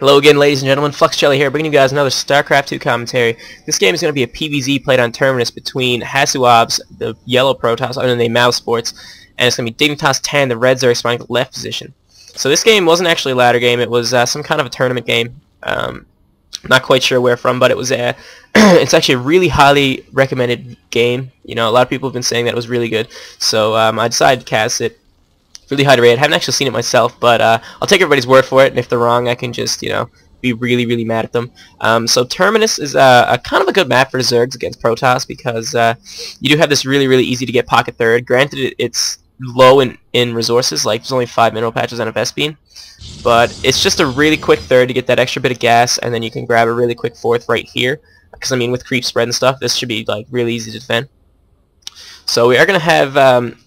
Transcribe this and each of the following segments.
Hello again, ladies and gentlemen. fluxjelly here, bringing you guys another Starcraft 2 commentary. This game is going to be a PvZ played on Terminus between HasuObs, the yellow Protoss, under the name Mouse Sports, and it's going to be DignitasTan, the red Zerg spawning at the left position. So this game wasn't actually a ladder game, it was some kind of a tournament game. Not quite sure where from, but it was it's actually a really highly recommended game. You know, a lot of people have been saying that it was really good, so I decided to cast it. Really high to rate. I haven't actually seen it myself, but I'll take everybody's word for it, and if they're wrong, I can just, you know, be really mad at them. So Terminus is a kind of a good map for Zergs against Protoss because you do have this really easy to get pocket third. Granted, it's low in resources, like there's only 5 mineral patches on a Vest Beam, but it's just a really quick third to get that extra bit of gas, and then you can grab a really quick fourth right here. Because I mean, with creep spread and stuff, this should be like really easy to defend. So we are going to have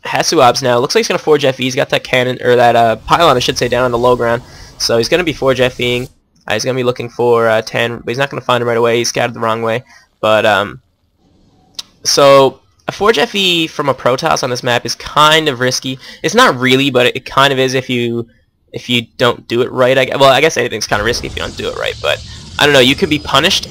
HasuObs now. Looks like he's going to Forge FE. He's got that cannon, or that pylon, I should say, down on the low ground. So he's going to be Forge FEing. He's going to be looking for Tan, but he's not going to find him right away. He's scattered the wrong way. But, so a Forge FE from a Protoss on this map is kind of risky. It's not really, but it kind of is if you don't do it right. Well, I guess anything's kind of risky if you don't do it right, but I don't know. You could be punished.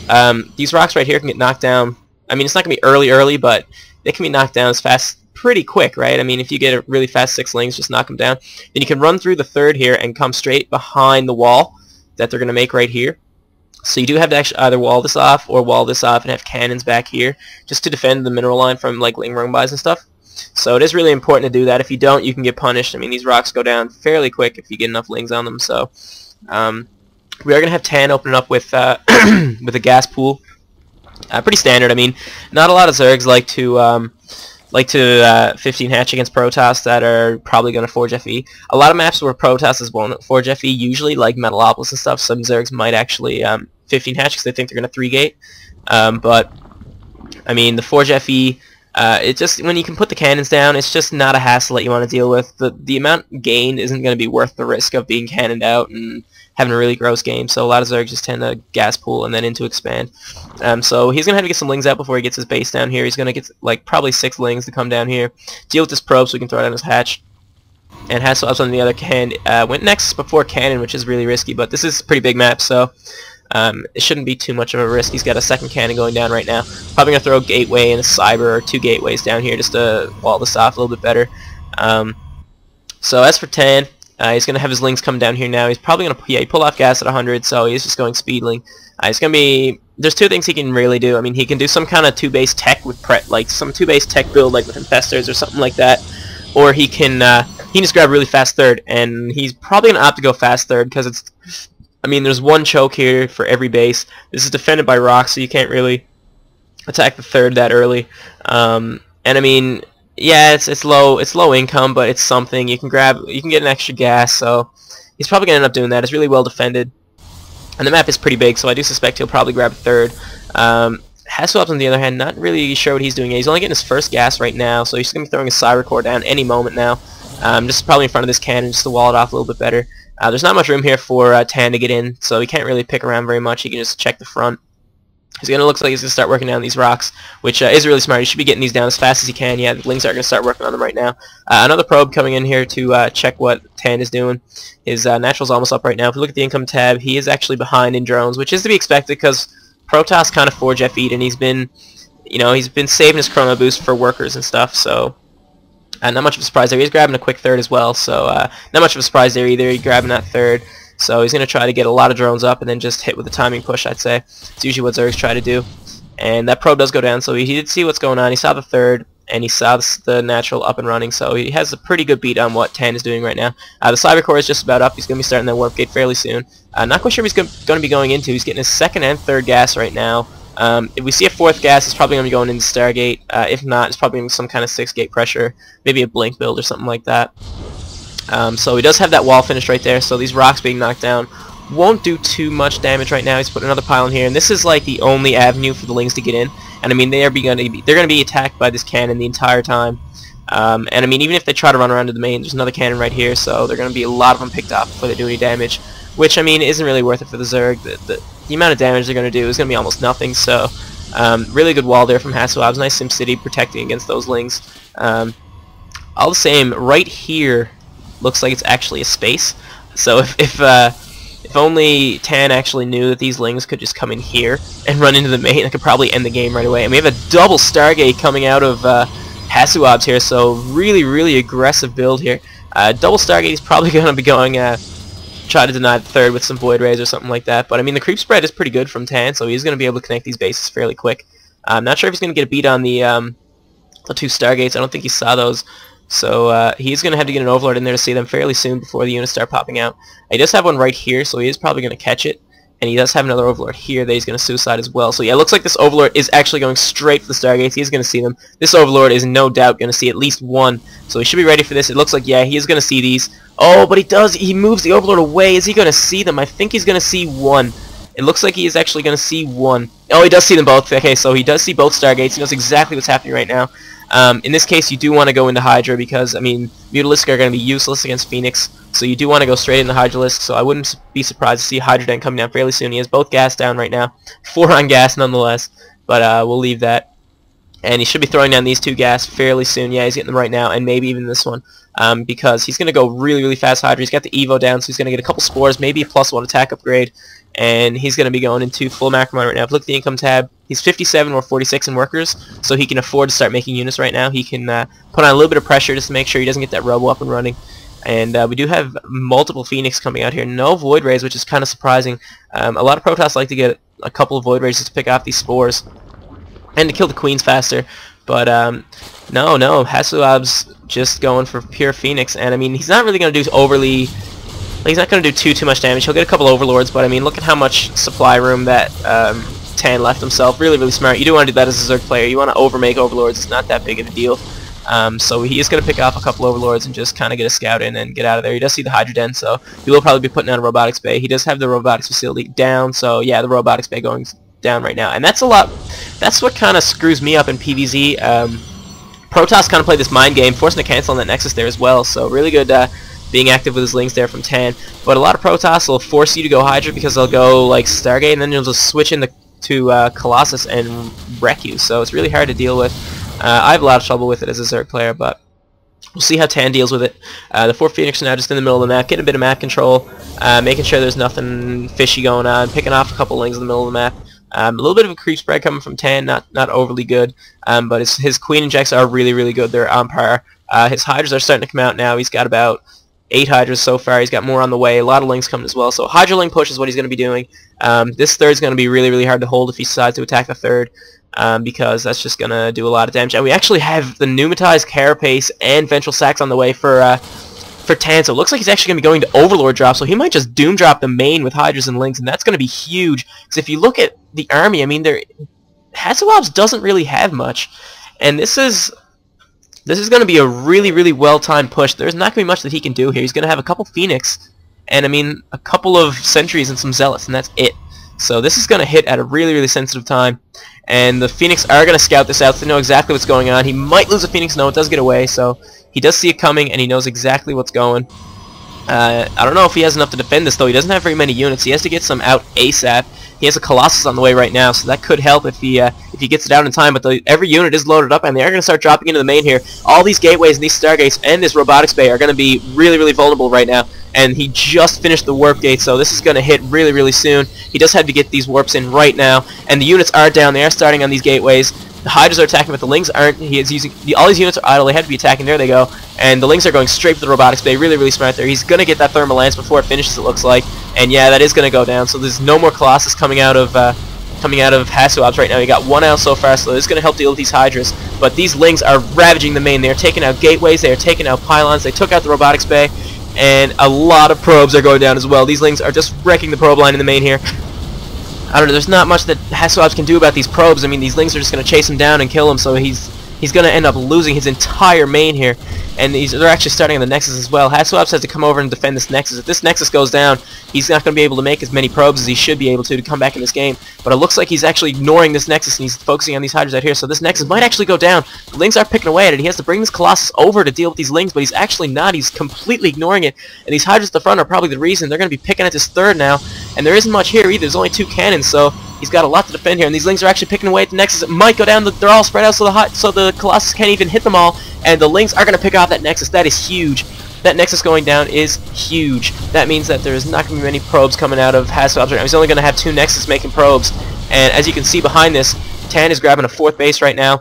These rocks right here can get knocked down. I mean, it's not going to be early, but they can be knocked down as fast, pretty quick, right? I mean, if you get a really fast 6 lings, just knock them down. Then you can run through the third here and come straight behind the wall that they're going to make right here. So you do have to actually either wall this off or wall this off and have cannons back here just to defend the mineral line from like ling rungbys and stuff. So it is really important to do that. If you don't, you can get punished. I mean, these rocks go down fairly quick if you get enough lings on them. So we are going to have Tan opening up with with a gas pool. Pretty standard. I mean, not a lot of Zergs like to 15 hatch against Protoss that are probably going to Forge FE. A lot of maps where Protoss won't Forge FE, usually like Metalopolis and stuff, some Zergs might actually 15 hatch because they think they're going to 3-gate. But I mean, the Forge FE, it just, when you can put the cannons down, it's just not a hassle that you want to deal with. The amount gained isn't going to be worth the risk of being cannoned out and having a really gross game, so a lot of Zergs just tend to gas pool and then into expand. So he's going to have to get some lings out before he gets his base down here. He's going to get like probably 6 lings to come down here, deal with this probe so we can throw it on his hatch. And HasuObs on the other hand went next before cannon, which is really risky, but this is a pretty big map, so it shouldn't be too much of a risk. He's got a second cannon going down right now. Probably going to throw a gateway and a cyber or 2 gateways down here just to wall this off a little bit better. So as for Tan, he's going to have his lings come down here now. He's probably going to, he pulled off gas at 100, so he's just going speedling. He's going to be, there's 2 things he can really do. I mean, he can do some kind of 2-base tech with like some 2-base tech build, like with infestors or something like that, or he can just grab a really fast third, and he's probably going to opt to go fast third because it's, I mean, there's 1 choke here for every base. This is defended by rocks, so you can't really attack the third that early. And I mean, yeah, it's low income, but it's something. You can get an extra gas, so he's probably gonna end up doing that. It's really well defended, and the map is pretty big, so I do suspect he'll probably grab a third. HasuObs on the other hand, not really sure what he's doing yet. He's only getting his first gas right now, so he's gonna be throwing a cyber core down any moment now. Just probably in front of this cannon, just to wall it off a little bit better. There's not much room here for Tan to get in, so he can't really pick around very much. He can just check the front. He's going to look like he's going to start working down these rocks, which is really smart. He should be getting these down as fast as he can. Yeah, the lings are going to start working on them right now. Another probe coming in here to check what Tan is doing. His natural's almost up right now. If you look at the income tab, he is actually behind in drones, which is to be expected because Protoss kind of Forge FE'd, and he's been, you know, he's been saving his chrono boost for workers and stuff, so not much of a surprise there. He's grabbing a quick third as well, so not much of a surprise there either. He's grabbing that third. So he's going to try to get a lot of drones up and then just hit with a timing push, I'd say. It's usually what Zergs try to do. And that probe does go down, so he did see what's going on. He saw the third, and he saw the natural up and running, so he has a pretty good beat on what Tan is doing right now. The cyber core is just about up. He's going to be starting that warp gate fairly soon. Not quite sure what he's going to be going into. He's getting his 2nd and 3rd gas right now. If we see a 4th gas, it's probably going to be going into Stargate. If not, it's probably some kind of 6-gate pressure, maybe a blink build or something like that. So he does have that wall finished right there, so these rocks being knocked down won't do too much damage right now. He's putting another pylon here, and this is like the only avenue for the lings to get in. And I mean, they're going to be attacked by this cannon the entire time. And I mean, even if they try to run around to the main, there's another cannon right here, so they're going to be a lot of them picked off before they do any damage, which I mean isn't really worth it for the Zerg. The amount of damage they're going to do is going to be almost nothing. So really good wall there from HasuObs. Nice SimCity protecting against those lings. All the same, right here looks like it's actually a space. So if If only Tan actually knew that these Lings could just come in here and run into the main, that could probably end the game right away. And we have a double Stargate coming out of HasuObs here, so really aggressive build here. Double Stargate is probably going to be going try to deny the third with some Void Rays or something like that. But I mean, the creep spread is pretty good from Tan, so he's going to be able to connect these bases fairly quick. I'm not sure if he's going to get a beat on the 2 Stargates. I don't think he saw those. So he's going to have to get an Overlord in there to see them fairly soon before the units start popping out. He does have one right here, so he is probably going to catch it. And he does have another Overlord here that he's going to suicide as well. So yeah, it looks like this Overlord is actually going straight for the Stargates. He's going to see them. This Overlord is no doubt going to see at least one. So he should be ready for this. It looks like, yeah, he is going to see these. Oh, but he moves the Overlord away. Is he going to see them? I think he's going to see one. It looks like he is actually going to see one. Oh, he does see them both. Okay, so he does see both Stargates. He knows exactly what's happening right now. In this case, you do want to go into Hydra because, I mean, Mutalisks are going to be useless against Phoenix, so you do want to go straight into Hydralisk, so I wouldn't be surprised to see Hydra coming down fairly soon. He has both gas down right now. 4 on gas nonetheless, but we'll leave that. And he should be throwing down these 2 gas fairly soon. Yeah, he's getting them right now, and maybe even this one, because he's going to go really fast Hydra. He's got the Evo down, so he's going to get a couple Spores, maybe a +1 attack upgrade, and he's going to be going into full macro mode right now. If you look at the income tab, he's 57 or 46 in workers, so he can afford to start making units right now. He can put on a little bit of pressure just to make sure he doesn't get that Robo up and running. And we do have multiple Phoenix coming out here. No Void Rays, which is kind of surprising. A lot of Protoss like to get a couple of Void Rays just to pick off these Spores and to kill the Queens faster. But no, HasuObs just going for pure Phoenix. And I mean, he's not really going to do overly... He's not going to do too much damage. He'll get a couple Overlords, but I mean, look at how much supply room that Tan left himself. Really smart. You do want to do that as a Zerg player. You want to overmake Overlords. It's not that big of a deal. So he is going to pick off a couple Overlords and just kind of get a scout in and get out of there. He does see the Hydra Den, so he will probably be putting out a Robotics Bay. He does have the Robotics Facility down, so yeah, the Robotics Bay going down right now. And that's a lot. That's what kind of screws me up in PvZ. Protoss kind of played this mind game, forcing to cancel on that Nexus there as well, so really good being active with his Lings there from Tan. But a lot of Protoss will force you to go Hydra because they'll go like Stargate, and then you'll just switch into Colossus and wreck you, so it's really hard to deal with. I have a lot of trouble with it as a Zerg player, but we'll see how Tan deals with it. The 4 Phoenix are now just in the middle of the map, getting a bit of map control, making sure there's nothing fishy going on, picking off a couple Lings in the middle of the map. A little bit of a creep spread coming from Tan, not overly good, but his Queen injects are really good. They're on par. His Hydras are starting to come out now. He's got about 8 Hydras so far. He's got more on the way. A lot of Lings coming as well. So Hydra Ling push is what he's going to be doing. This third's going to be really hard to hold if he decides to attack the third, because that's just going to do a lot of damage. And we actually have the Pneumatized Carapace and Ventral Sacs on the way for Tan, so it looks like he's actually going to be going to Overlord drop, so he might just Doom drop the main with Hydras and Lings, and that's going to be huge. Because if you look at the army, I mean, HasuObs doesn't really have much, and this is going to be a really well-timed push. There's not going to be much that he can do here. He's going to have a couple Phoenix, and I mean, a couple of Sentries and some Zealots, and that's it. So this is going to hit at a really sensitive time, and the Phoenix are going to scout this out so they know exactly what's going on. He might lose a Phoenix, no, it does get away, so he does see it coming, and he knows exactly what's going. I don't know if he has enough to defend this, though. He doesn't have very many units. He has to get some out ASAP. He has a Colossus on the way right now, so that could help if he gets it out in time. But every unit is loaded up, and they are going to start dropping into the main here. All these gateways and these Stargates and this Robotics Bay are going to be really vulnerable right now. And he just finished the warp gate, so this is going to hit really soon. He does have to get these warps in right now, and the units are down. They are starting on these gateways. The Hydras are attacking, but the Lings aren't. He is using all these units are idle. They have to be attacking. There they go. And the Lings are going straight for the Robotics Bay. Really smart there. He's going to get that Thermal Lance before it finishes, it looks like. And yeah, that is going to go down. So there's no more Colossus coming out of HasuObs right now. He got 1 out so far, so this is going to help deal with these Hydras. But these Lings are ravaging the main. They are taking out gateways. They are taking out pylons. They took out the Robotics Bay. And a lot of probes are going down as well. These Lings are just wrecking the probe line in the main here. I don't know, there's not much that HasuObs can do about these probes. I mean, these Lings are just going to chase him down and kill him, so he's going to end up losing his entire main here. And they're actually starting on the Nexus as well. HasuObs has to come over and defend this Nexus. If this Nexus goes down, he's not going to be able to make as many probes as he should be able to come back in this game. But it looks like he's actually ignoring this Nexus, and he's focusing on these Hydras out here. So this Nexus might actually go down. The Lings are picking away at it. He has to bring this Colossus over to deal with these Lings, but he's actually not. He's completely ignoring it. And these Hydras at the front are probably the reason. They're going to be picking at this third now. And there isn't much here either. There's only 2 cannons, so he's got a lot to defend here. And these Lings are actually picking away at the Nexus. It might go down. They're all spread out, so the Colossus can't even hit them all. And the Lings are going to pick off that Nexus. That is huge. That Nexus going down is huge. That means that there's not going to be many probes coming out of HasuObs right now. He's only going to have 2 Nexus making probes. And as you can see behind this, Tan is grabbing a 4th base right now.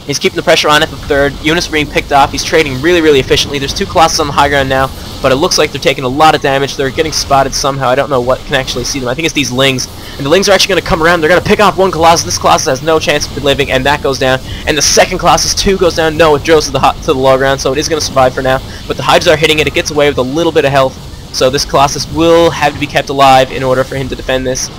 He's keeping the pressure on at the 3rd. Units are being picked off. He's trading really, really efficiently. There's 2 Colossus on the high ground now, but it looks like they're taking a lot of damage. They're getting spotted somehow. I don't know what can actually see them. I think it's these Lings. And the Lings are actually going to come around. They're going to pick off 1 Colossus. This Colossus has no chance of living, and that goes down. And the 2nd Colossus, 2, goes down. No, it drills to the low ground, so it is going to survive for now. But the Hydras are hitting it. It gets away with a little bit of health. So this Colossus will have to be kept alive in order for him to defend this.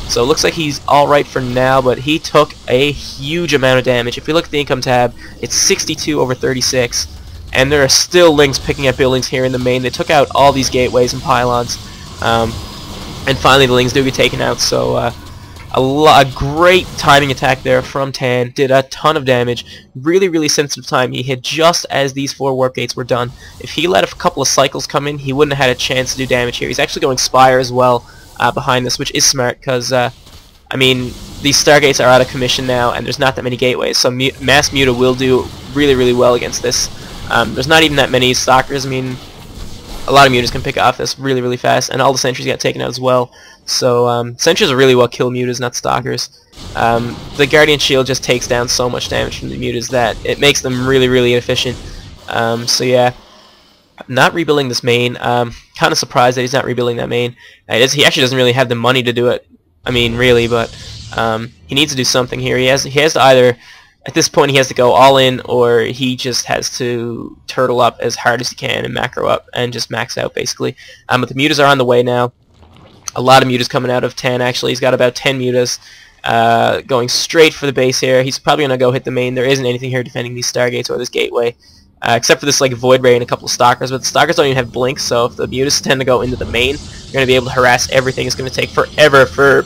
So it looks like he's alright for now, but he took a huge amount of damage. If you look at the income tab, it's 62 over 36. And there are still Lings picking up buildings here in the main. They took out all these gateways and pylons. And finally the Lings do get taken out. So a great timing attack there from Tan. Did a ton of damage. Really, really sensitive time. He hit just as these 4 warp gates were done. If he let a couple of cycles come in, he wouldn't have had a chance to do damage here. He's actually going Spire as well. Behind this, which is smart because, I mean, these Stargates are out of commission now, and there's not that many gateways, so Mass Muta will do really, really well against this. There's not even that many Stalkers. I mean, a lot of Mutas can pick off this really, really fast, and all the Sentries got taken out as well. So, Sentries are really what kill Mutas, not Stalkers. The Guardian Shield just takes down so much damage from the Mutas that it makes them really, really inefficient. So yeah. Not rebuilding this main. Kind of surprised that he's not rebuilding that main. He actually doesn't really have the money to do it. I mean, really, but he needs to do something here. He has to either, at this point, he has to go all in, or he just has to turtle up as hard as he can and macro up and just max out, basically. But the Mutas are on the way now. A lot of Mutas coming out of 10, actually. He's got about 10 Mutas going straight for the base here. He's probably going to go hit the main. There isn't anything here defending these Stargates or this gateway. Except for this like Void Ray and a couple of Stalkers, but the Stalkers don't even have Blink, so if the Mutas tend to go into the main, you're going to be able to harass everything. It's going to take forever for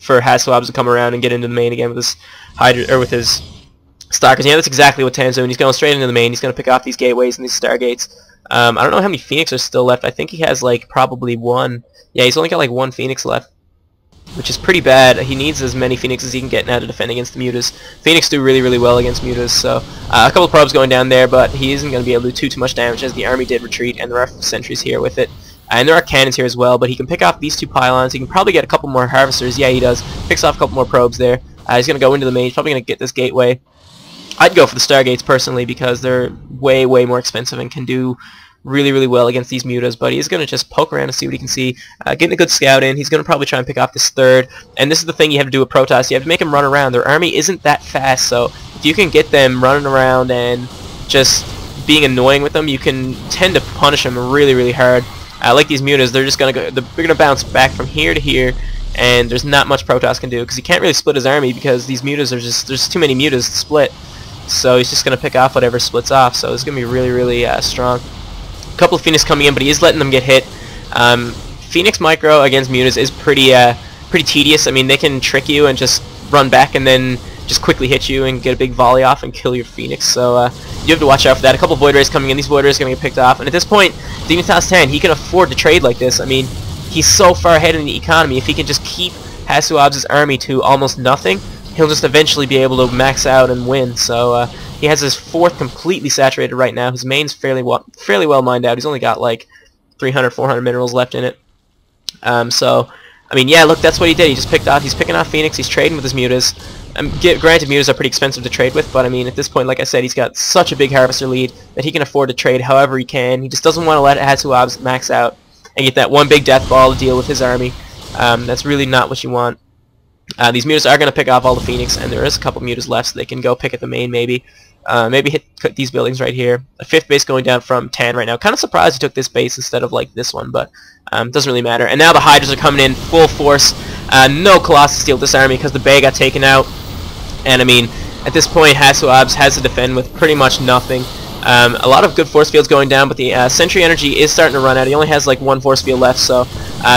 HasuObs to come around and get into the main again with his Hydra, or with his Stalkers. Yeah, that's exactly what Tan's doing. He's going straight into the main. He's going to pick off these gateways and these Stargates. I don't know how many Phoenix are still left. I think he has like probably 1. Yeah, he's only got like 1 Phoenix left, which is pretty bad. He needs as many Phoenixes as he can get now to defend against the Mutas. Phoenix do really, really well against Mutas, so a couple of probes going down there, but he isn't going to be able to do too much damage as the army did retreat, and there are Sentries here with it. And there are cannons here as well, but he can pick off these 2 pylons. He can probably get a couple more Harvesters. Yeah, he does. Picks off a couple more probes there. He's going to go into the main. He's probably going to get this gateway. I'd go for the Stargates personally because they're way, way more expensive and can do really, really well against these Mutas, but he's going to just poke around and see what he can see. Getting a good scout in. He's going to probably try and pick off this 3rd, and this is the thing you have to do with Protoss. You have to make them run around. Their army isn't that fast, so if you can get them running around and just being annoying with them, you can tend to punish them really, really hard. Like these Mutas, they're just going to they're going to bounce back from here to here, and there's not much Protoss can do because he can't really split his army because these Mutas are just, there's too many Mutas to split. So he's just going to pick off whatever splits off, so it's going to be really, really strong. A couple of Phoenix coming in, but he is letting them get hit. Phoenix micro against Mutas is pretty tedious. I mean, they can trick you and just run back and then just quickly hit you and get a big volley off and kill your Phoenix. So you have to watch out for that. A couple of Void Rays coming in. These Void Rays are going to get picked off. And at this point, DignitasTan, he can afford to trade like this. I mean, he's so far ahead in the economy. If he can just keep HasuObs' army to almost nothing, he'll just eventually be able to max out and win. So he has his 4th completely saturated right now. His main's fairly well mined out. He's only got like 300, 400 minerals left in it. So, I mean, yeah, look, that's what he did. He just picked off. He's picking off Phoenix. He's trading with his Mutas. Granted, Mutas are pretty expensive to trade with, but I mean, at this point, like I said, he's got such a big Harvester lead that he can afford to trade however he can. He just doesn't want to let HasuObs max out and get that one big death ball to deal with his army. That's really not what you want. These Mutas are going to pick off all the Phoenix, and there is a couple Mutas left, so they can go pick at the main, maybe. Maybe hit these buildings right here. A 5th base going down from Tan right now. Kind of surprised he took this base instead of like this one, but doesn't really matter. And now the Hydras are coming in full force. No Colossus steal this army because the Bay got taken out. And I mean, at this point, HasuObs has to defend with pretty much nothing. A lot of good force fields going down, but the Sentry energy is starting to run out. He only has like 1 force field left, so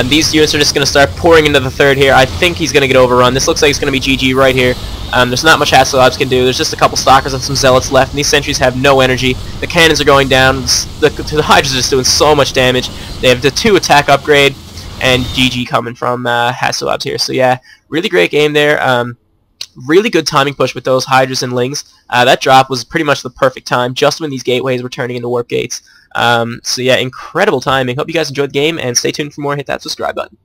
these units are just going to start pouring into the 3rd here. I think he's going to get overrun. This looks like it's going to be GG right here. There's not much HasuObs can do. There's just a couple Stalkers and some Zealots left, and these Sentries have no energy. The cannons are going down. The Hydras are just doing so much damage. They have the 2 attack upgrade, and GG coming from HasuObs here. So yeah, really great game there. really good timing push with those Hydras and Lings. That drop was pretty much the perfect time, just when these gateways were turning into warp gates. So yeah, incredible timing. Hope you guys enjoyed the game, and stay tuned for more. Hit that subscribe button.